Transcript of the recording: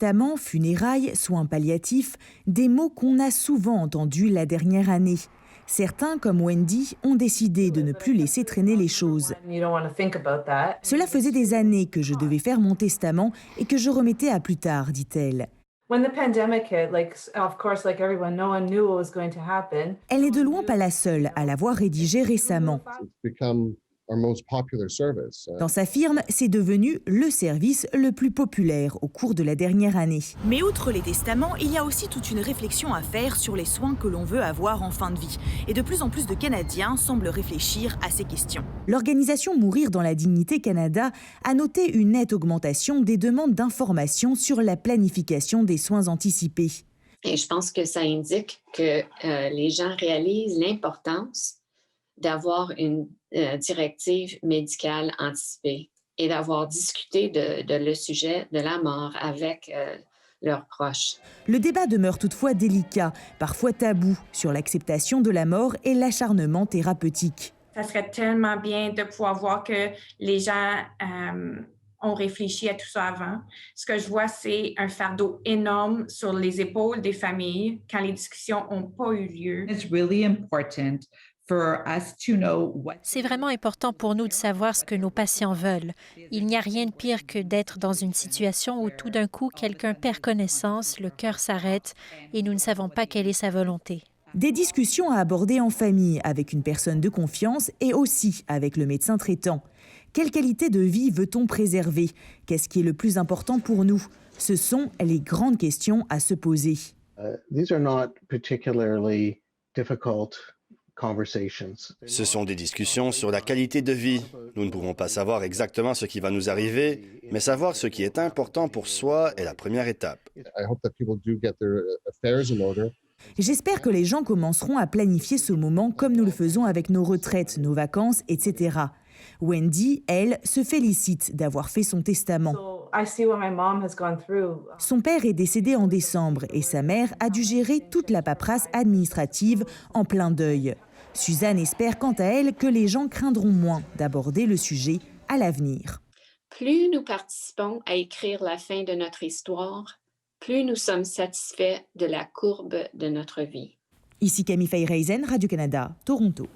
Testament, funérailles, soins palliatifs, des mots qu'on a souvent entendus la dernière année. Certains, comme Wendy, ont décidé de ne plus laisser traîner les choses. Cela faisait des années que je devais faire mon testament et que je remettais à plus tard, dit-elle. Elle n'est de loin pas la seule à l'avoir rédigé récemment. Dans sa firme, c'est devenu le service le plus populaire au cours de la dernière année. Mais outre les testaments, il y a aussi toute une réflexion à faire sur les soins que l'on veut avoir en fin de vie. Et de plus en plus de Canadiens semblent réfléchir à ces questions. L'organisation Mourir dans la dignité Canada a noté une nette augmentation des demandes d'informations sur la planification des soins anticipés. Et je pense que ça indique que les gens réalisent l'importance d'avoir une directive médicale anticipée et d'avoir discuté de le sujet de la mort avec leurs proches. Le débat demeure toutefois délicat, parfois tabou, sur l'acceptation de la mort et l'acharnement thérapeutique. Ça serait tellement bien de pouvoir voir que les gens ont réfléchi à tout ça avant. Ce que je vois, c'est un fardeau énorme sur les épaules des familles quand les discussions n'ont pas eu lieu. C'est vraiment important pour nous de savoir ce que nos patients veulent. Il n'y a rien de pire que d'être dans une situation où tout d'un coup, quelqu'un perd connaissance, le cœur s'arrête et nous ne savons pas quelle est sa volonté. Des discussions à aborder en famille avec une personne de confiance et aussi avec le médecin traitant. Quelle qualité de vie veut-on préserver? Qu'est-ce qui est le plus important pour nous? Ce sont les grandes questions à se poser. Ce sont des discussions sur la qualité de vie. Nous ne pouvons pas savoir exactement ce qui va nous arriver, mais savoir ce qui est important pour soi est la première étape. J'espère que les gens commenceront à planifier ce moment comme nous le faisons avec nos retraites, nos vacances, etc. Wendy, elle, se félicite d'avoir fait son testament. Son père est décédé en décembre et sa mère a dû gérer toute la paperasse administrative en plein deuil. Suzanne espère quant à elle que les gens craindront moins d'aborder le sujet à l'avenir. Plus nous participons à écrire la fin de notre histoire, plus nous sommes satisfaits de la courbe de notre vie. Ici Camille Feyreisen, Radio-Canada, Toronto.